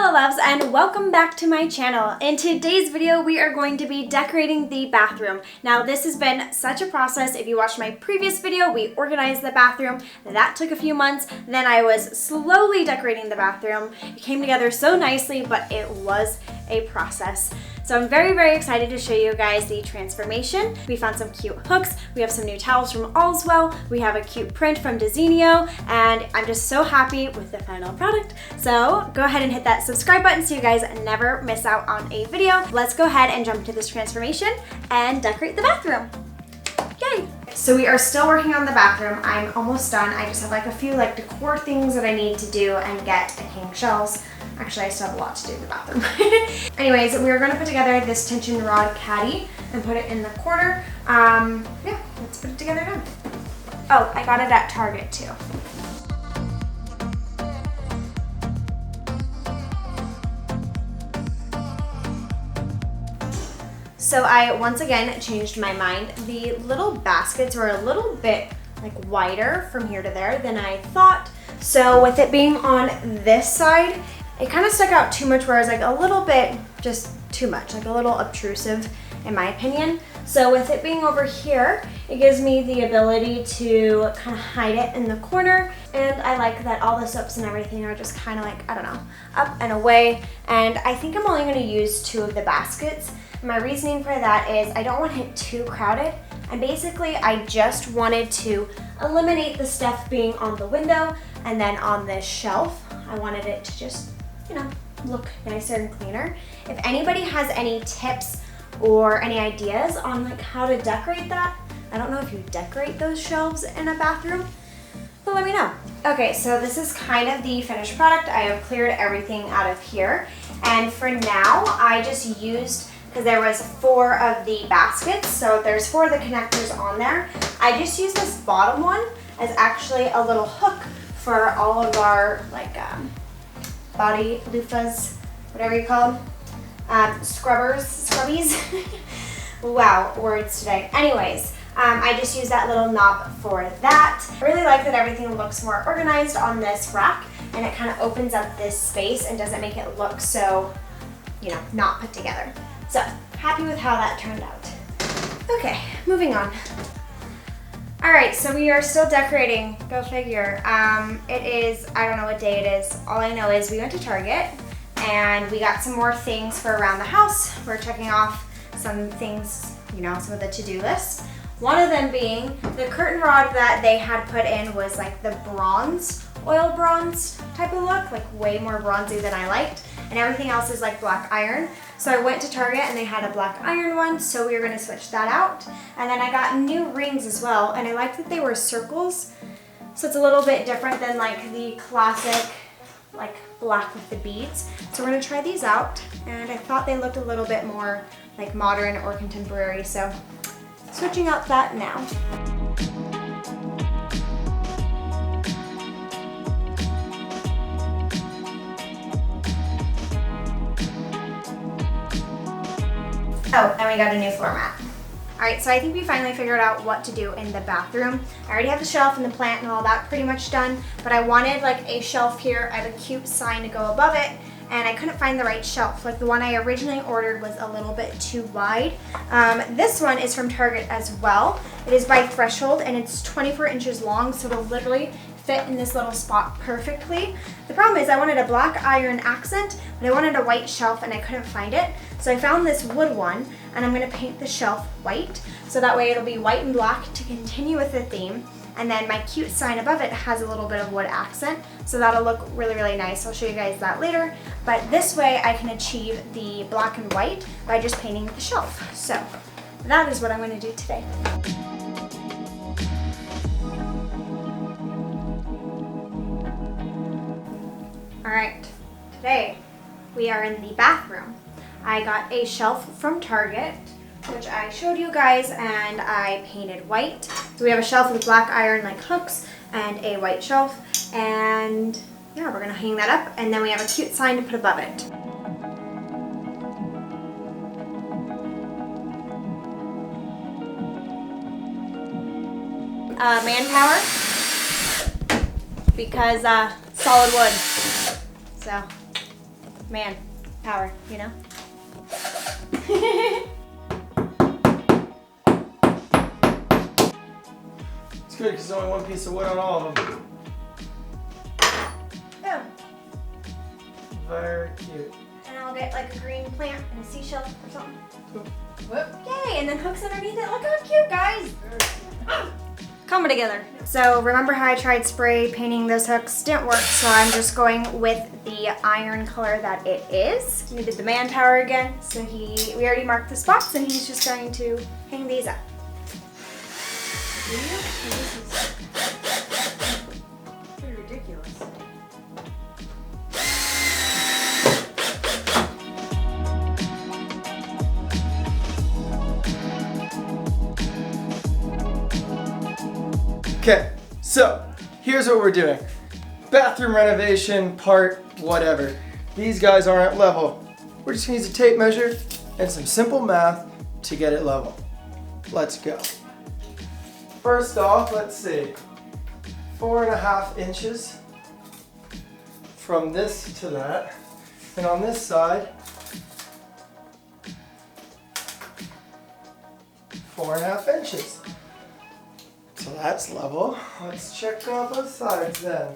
Hello loves, and welcome back to my channel. In today's video we are going to be decorating the bathroom. Now this has been such a process. If you watched my previous video, we organized the bathroom. That took a few months. Then I was slowly decorating the bathroom. It came together so nicely, but it was a process. So I'm very excited to show you guys the transformation. We found some cute hooks. We have some new towels from Allswell. We have a cute print from Desenio, and I'm just so happy with the final product. So go ahead and hit that subscribe button so you guys never miss out on a video. Let's go ahead and jump into this transformation and decorate the bathroom. Yay! So we are still working on the bathroom. I'm almost done. I just have like a few decor things that I need to do and get to hang shelves. Actually, I still have a lot to do in the bathroom. Anyways, we're gonna put together this tension rod caddy and put it in the corner. Yeah, let's put it together now. Oh, I got it at Target too. So I once again changed my mind. The little baskets were a little bit wider from here to there than I thought. So with it being on this side, it kind of stuck out too much, where I was a little bit just too much, a little obtrusive in my opinion. So with it being over here, it gives me the ability to kind of hide it in the corner. And I like that all the soaps and everything are just kind of I don't know, up and away. And I think I'm only going to use 2 of the baskets. My reasoning for that is I don't want it too crowded. And basically I just wanted to eliminate the stuff being on the window, and then on this shelf, I wanted it to just, look nicer and cleaner. If anybody has any tips or any ideas on how to decorate that, I don't know if you decorate those shelves in a bathroom, but let me know. Okay, so this is kind of the finished product. I have cleared everything out of here. And for now, I just used, because there was 4 of the baskets, so there's 4 of the connectors on there. I just used this bottom one as actually a little hook for all of our body loofahs, whatever you call them, scrubbies. Wow, words today. Anyways, I just used that little knob for that. I really like that everything looks more organized on this rack, and it kind of opens up this space and doesn't make it look so, not put together. So, happy with how that turned out. Okay, moving on. All right, so we are still decorating, go figure. It is, I don't know what day it is. All I know is we went to Target and we got some more things for around the house. We're checking off some things, some of the to-do list. One of them being the curtain rod that they had put in was the bronze, oil bronze type of look, way more bronzy than I liked. And everything else is black iron. So I went to Target and they had a black iron one, so we were gonna switch that out. And then I got new rings as well, and I liked that they were circles. So it's a little bit different than the classic black with the beads. So we're gonna try these out, and I thought they looked a little bit more modern or contemporary, so switching out that now. Oh, and we got a new floor mat. All right, so I think we finally figured out what to do in the bathroom. I already have the shelf and the plant and all that pretty much done, but I wanted a shelf here. I have a cute sign to go above it, and I couldn't find the right shelf. The one I originally ordered was a little bit too wide. This one is from Target as well. It is by Threshold, and it's 24 inches long, so it'll literally fit in this little spot perfectly. The problem is I wanted a black iron accent, but I wanted a white shelf and I couldn't find it. So I found this wood one, and I'm gonna paint the shelf white, so that way it'll be white and black to continue with the theme. And then my cute sign above it has a little bit of wood accent, so that'll look really nice. I'll show you guys that later. But this way I can achieve the black and white by just painting the shelf. So that is what I'm gonna do today. All right, today we are in the bathroom. I got a shelf from Target, which I showed you guys, and I painted white. So we have a shelf with black iron hooks and a white shelf, and yeah, we're gonna hang that up, and then we have a cute sign to put above it. Manpower, because solid wood. So man power, you know? It's good because there's only one piece of wood on all of them. Yeah. Very cute. And I'll get like a green plant and a seashell or something. Cool. Whoop. Yay, and then hooks underneath it. Look how cute, guys. Coming together. So remember how I tried spray painting those hooks? Didn't work, so I'm just going with the iron color that it is. We did the manpower again, so we already marked the spots and he's just going to hang these up. This is pretty ridiculous. Okay, so here's what we're doing. Bathroom renovation part whatever. These guys aren't level. We're just gonna use a tape measure and some simple math to get it level. Let's go. First off, let's see. 4.5 inches from this to that. And on this side, 4.5 inches. So that's level. Let's check out both sides then.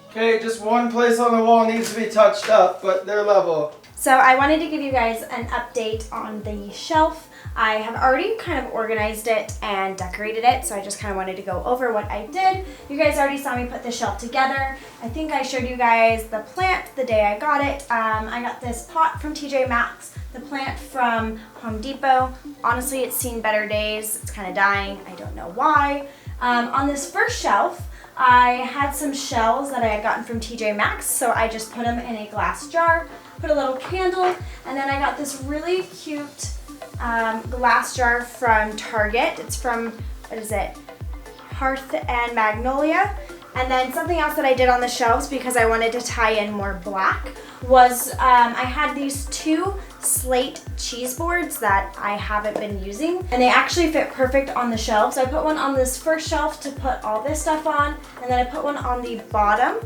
Okay, just one place on the wall needs to be touched up, but they're level. So I wanted to give you guys an update on the shelf. I have already kind of organized it and decorated it, so I just kind of wanted to go over what I did. You guys already saw me put the shelf together. I think I showed you guys the plant the day I got it. I got this pot from TJ Maxx, the plant from Home Depot. Honestly, it's seen better days. It's kind of dying. I don't know why. On this first shelf, I had some shells that I had gotten from TJ Maxx, so I just put them in a glass jar, put a little candle, and then I got this really cute glass jar from Target. It's from, what is it, Hearth and Magnolia. And then something else that I did on the shelves because I wanted to tie in more black was I had these 2 slate cheese boards that I haven't been using, and they actually fit perfect on the shelves. I put one on this first shelf to put all this stuff on, and then I put one on the bottom.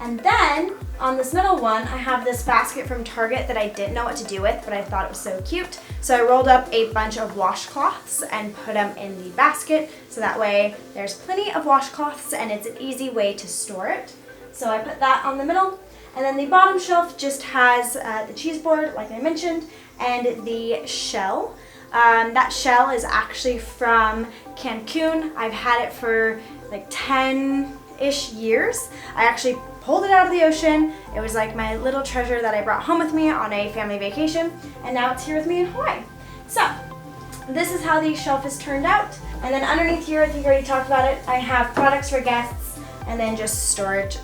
And then on this middle one, I have this basket from Target that I didn't know what to do with, but I thought it was so cute. So I rolled up a bunch of washcloths and put them in the basket, so that way there's plenty of washcloths and it's an easy way to store it. So I put that on the middle, and then the bottom shelf just has the cheese board, like I mentioned, and the shell. That shell is actually from Cancun. I've had it for like 10-ish years. I actually pulled it out of the ocean. It was like my little treasure that I brought home with me on a family vacation, and now it's here with me in Hawaii. So this is how the shelf is turned out. And then underneath here, I think I already talked about it, I have products for guests and then just storage.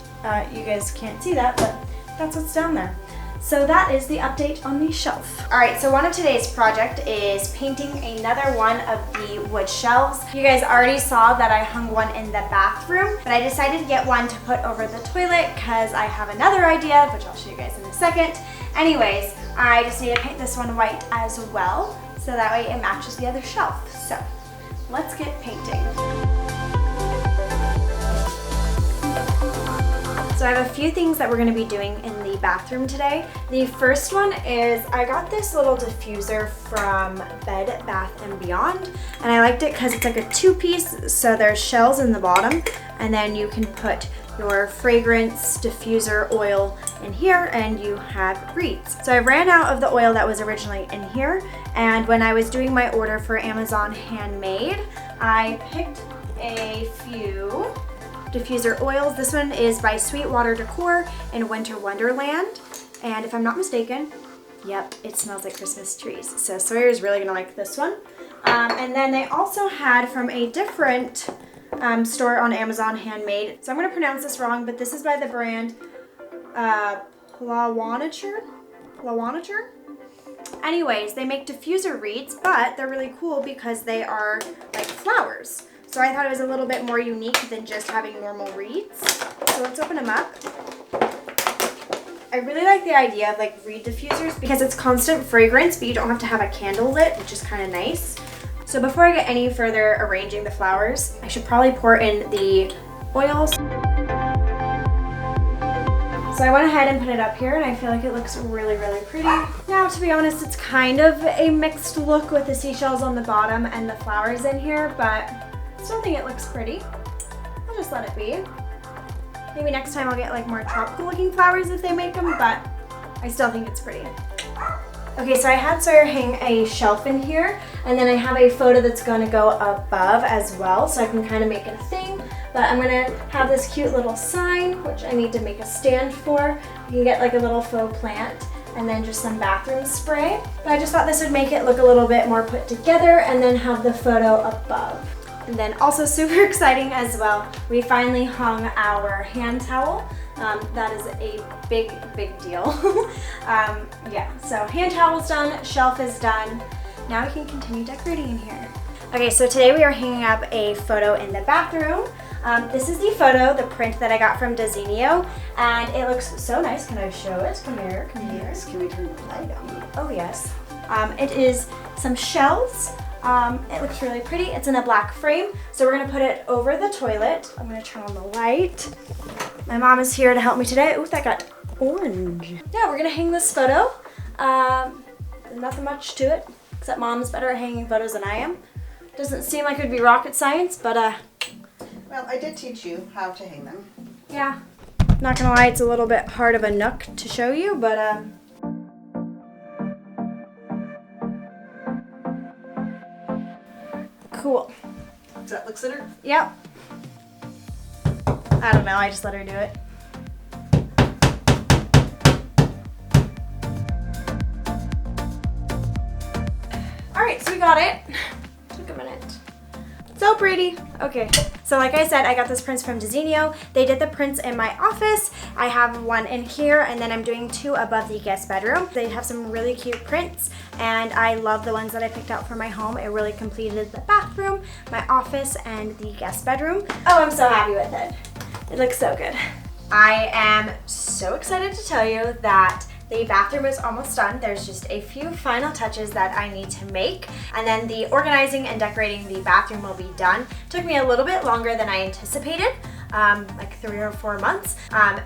You guys can't see that, but that's what's down there. So that is the update on the shelf. All right, so one of today's project is painting another one of the wood shelves. You guys already saw that I hung one in the bathroom, but I decided to get one to put over the toilet because I have another idea, which I'll show you guys in a second. Anyways, I just need to paint this one white as well, so that way it matches the other shelf. So let's get painting. So I have a few things that we're going to be doing in the bathroom today. The first one is I got this little diffuser from Bed Bath & Beyond, and I liked it because it's like a 2-piece, so there's shells in the bottom, and then you can put your fragrance diffuser oil in here and you have reeds. So I ran out of the oil that was originally in here, and when I was doing my order for Amazon Handmade, I picked a few diffuser oils. This one is by Sweetwater Decor in Winter Wonderland, and if I'm not mistaken, yep, it smells like Christmas trees. So Sawyer's really gonna like this one. And then they also had from a different store on Amazon Handmade. So I'm gonna pronounce this wrong, but this is by the brand Plawanature. Anyways, they make diffuser reeds, but they're really cool because they are like flowers. So I thought it was a little bit more unique than just having normal reeds. So let's open them up. I really like the idea of like reed diffusers because it's constant fragrance, but you don't have to have a candle lit, which is kind of nice. So before I get any further arranging the flowers, I should probably pour in the oils. So I went ahead and put it up here, and I feel like it looks really, really pretty. Now, to be honest, it's kind of a mixed look with the seashells on the bottom and the flowers in here, but I still think it looks pretty. I'll just let it be. Maybe next time I'll get like more tropical looking flowers if they make them, but I still think it's pretty. Okay, so I had Sawyer hang a shelf in here, and then I have a photo that's going to go above as well, so I can kind of make it a thing. But I'm going to have this cute little sign, which I need to make a stand for. You can get like a little faux plant, and then just some bathroom spray. But I just thought this would make it look a little bit more put together, and then have the photo above. And then also super exciting as well, we finally hung our hand towel. That is a big, big deal. Yeah, so hand towel's done, shelf is done. Now we can continue decorating in here. Okay, so today we are hanging up a photo in the bathroom. This is the photo, the print that I got from Desenio, and it looks so nice. Can I show it? Come here, come here. Yes, can we turn the light on? Oh yes. It is some shells. It looks really pretty. It's in a black frame, so we're gonna put it over the toilet. I'm gonna turn on the light. My mom is here to help me today. Ooh, that got orange. Yeah, we're gonna hang this photo. Nothing much to it, except Mom's better at hanging photos than I am. Doesn't seem like it would be rocket science, but Well, I did teach you how to hang them. yeah. Not gonna lie, it's a little bit hard of a nook to show you, but cool. Does that look center? Yep. I don't know, I just let her do it. Alright, so we got it. Took a minute. So pretty. Okay, so like I said, I got this prints from Desenio. They did the prints in my office. I have one in here, and then I'm doing 2 above the guest bedroom. They have some really cute prints, and I love the ones that I picked out for my home. It really completed the bathroom, my office, and the guest bedroom. Oh, I'm so happy with it. It looks so good. I am so excited to tell you that the bathroom is almost done. There's just a few final touches that I need to make, and then the organizing and decorating the bathroom will be done. Took me a little bit longer than I anticipated, like 3 or 4 months.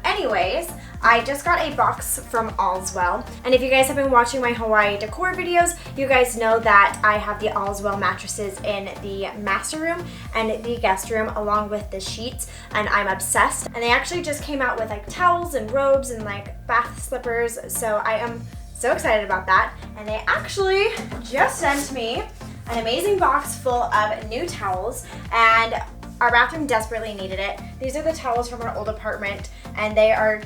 Anyways, I just got a box from Allswell, and if you guys have been watching my Hawaii decor videos, you guys know that I have the Allswell mattresses in the master room and the guest room along with the sheets, and I'm obsessed. And they actually just came out with like towels and robes and like bath slippers, so I am so excited about that. And they actually just sent me an amazing box full of new towels, and our bathroom desperately needed it. These are the towels from our old apartment, and they are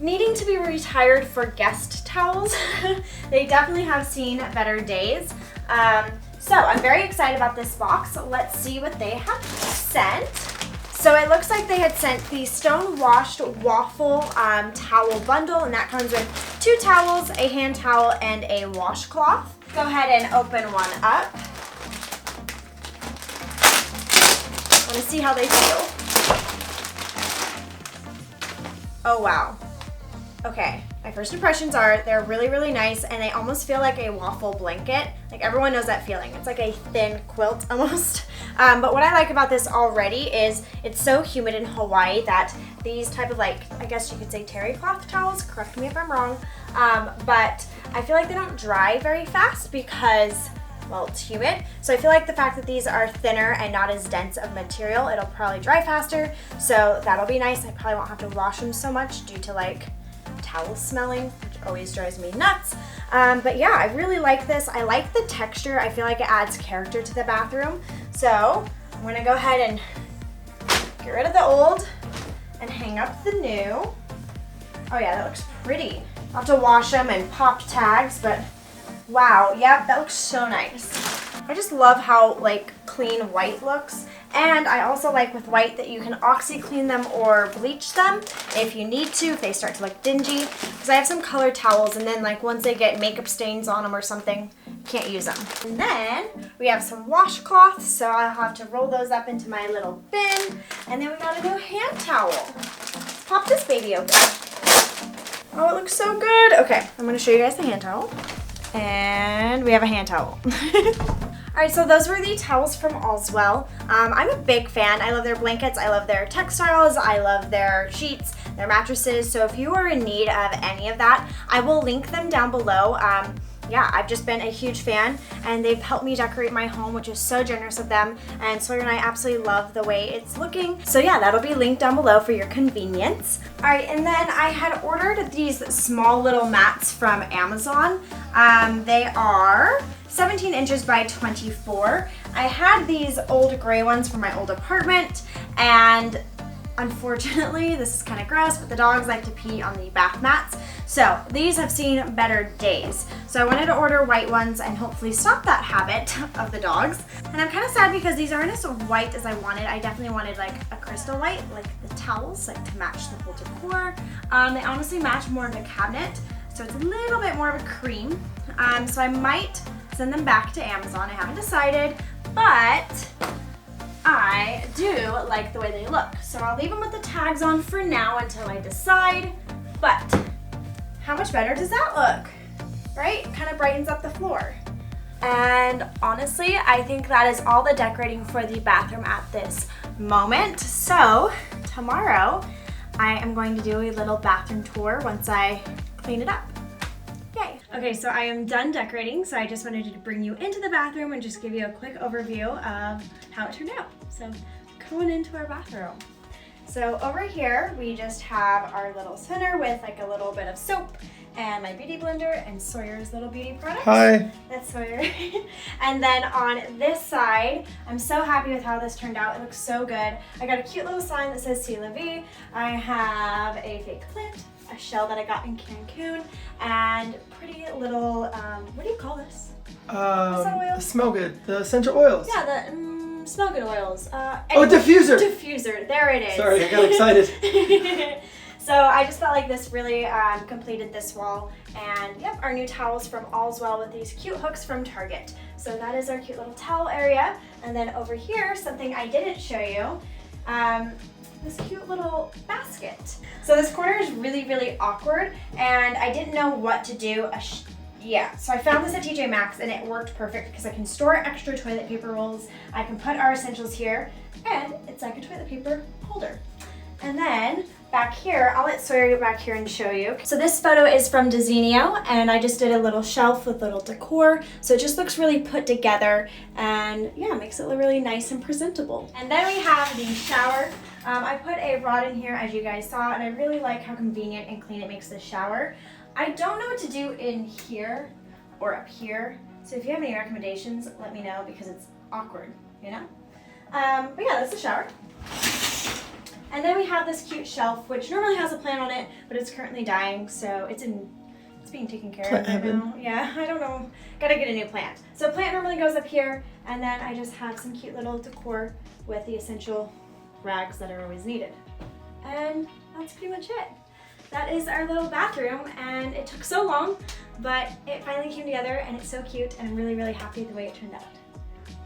needing to be retired for guest towels. They definitely have seen better days. So I'm very excited about this box. Let's see what they have sent. So it looks like they had sent the stone washed waffle towel bundle, and that comes with 2 towels, a hand towel, and a washcloth. Go ahead and open one up. I want to see how they feel. Oh wow. Okay, my first impressions are they're really, really nice, and they almost feel like a waffle blanket. Like everyone knows that feeling. It's like a thin quilt almost. But what I like about this already is it's so humid in Hawaii that these type of, like, I guess you could say terry cloth towels, correct me if I'm wrong, but I feel like they don't dry very fast because, well, it's humid. So I feel like the fact that these are thinner and not as dense of material, it'll probably dry faster. So that'll be nice. I probably won't have to wash them so much due to like towel smelling, which always drives me nuts. But yeah, I really like this. I like the texture. I feel like it adds character to the bathroom. So I'm gonna go ahead and get rid of the old and hang up the new. Oh yeah, that looks pretty. I'll have to wash them and pop tags, but wow, yep, that looks so nice. I just love how like clean white looks, and I also like with white that you can OxyClean them or bleach them if you need to, if they start to look dingy, because I have some colored towels, and then like once they get makeup stains on them or something, can't use them. And then we have some washcloths, so I'll have to roll those up into my little bin, and then we got a new hand towel. Let's pop this baby open. Oh, it looks so good. Okay, I'm gonna show you guys the hand towel. And we have a hand towel. All right, so those were the towels from Allswell. I'm a big fan. I love their blankets, I love their textiles, I love their sheets, their mattresses. So if you are in need of any of that, I will link them down below. Yeah, I've just been a huge fan, and they've helped me decorate my home, which is so generous of them, and Sawyer and I absolutely love the way it's looking. So yeah, that'll be linked down below for your convenience. All right, and then I had ordered these small little mats from Amazon. They are 17 inches by 24. I had these old gray ones from my old apartment, and unfortunately, this is kind of gross, but the dogs like to pee on the bath mats. So these have seen better days. So I wanted to order white ones and hopefully stop that habit of the dogs. And I'm kind of sad because these aren't as white as I wanted. I definitely wanted like a crystal white, like the towels, like to match the whole decor. They honestly match more of the cabinet, so it's a little bit more of a cream. So I might send them back to Amazon. I haven't decided, but I do like the way they look. So I'll leave them with the tags on for now until I decide. But how much better does that look? Right? Kind of brightens up the floor. And honestly, I think that is all the decorating for the bathroom at this moment. So tomorrow, I am going to do a little bathroom tour once I clean it up. Yay. Okay, so I am done decorating, so I just wanted to bring you into the bathroom and just give you a quick overview of how it turned out. So going into our bathroom. So over here, we just have our little center with like a little bit of soap and my beauty blender and Sawyer's little beauty products. Hi. That's Sawyer. And then on this side, I'm so happy with how this turned out. It looks so good. I got a cute little sign that says C'est la vie. I have a fake plant, a shell that I got in Cancun, and pretty little, what do you call this? Smell good. The essential oils. Yeah, the smell good oils. Diffuser. Diffuser. There it is. Sorry, I got excited. So I just felt like this really completed this wall. And yep, our new towels from Allswell with these cute hooks from Target. So that is our cute little towel area. And then over here, something I didn't show you, this cute little basket. So this corner is really, really awkward, and I didn't know what to do. So I found this at TJ Maxx, and it worked perfect because I can store extra toilet paper rolls. I can put our essentials here, and it's like a toilet paper holder. And then back here, I'll let Sawyer get back here and show you. So this photo is from Desenio, and I just did a little shelf with little decor. So it just looks really put together, and yeah, makes it look really nice and presentable. And then we have the shower. I put a rod in here, as you guys saw, and I really like how convenient and clean it makes the shower. I don't know what to do in here or up here, so if you have any recommendations, let me know because it's awkward, you know? But yeah, that's the shower. And then we have this cute shelf, which normally has a plant on it, but it's currently dying, so it's being taken care of right now. Yeah, I don't know. Gotta get a new plant. So plant normally goes up here, and then I just have some cute little decor with the essential rags that are always needed. And that's pretty much it. That is our little bathroom, and it took so long, but it finally came together, and it's so cute, and I'm really, really happy with the way it turned out.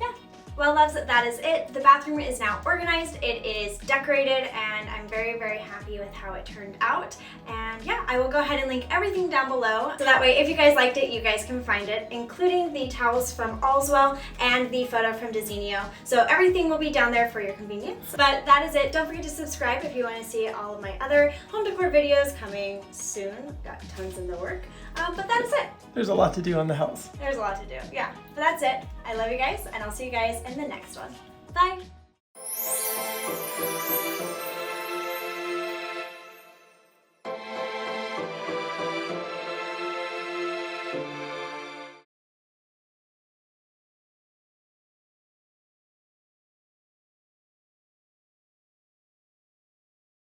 Yeah. Well, loves, that is it. The bathroom is now organized, it is decorated, and I'm very, very happy with how it turned out. And yeah, I will go ahead and link everything down below, so that way if you guys liked it, you guys can find it, including the towels from Allswell and the photo from Desenio. So everything will be down there for your convenience. But that is it. Don't forget to subscribe if you want to see all of my other home decor videos coming soon. Got tons in the work. But that is it. There's a lot to do on the house. There's a lot to do, yeah. But that's it. I love you guys, and I'll see you guys in the next one. Bye.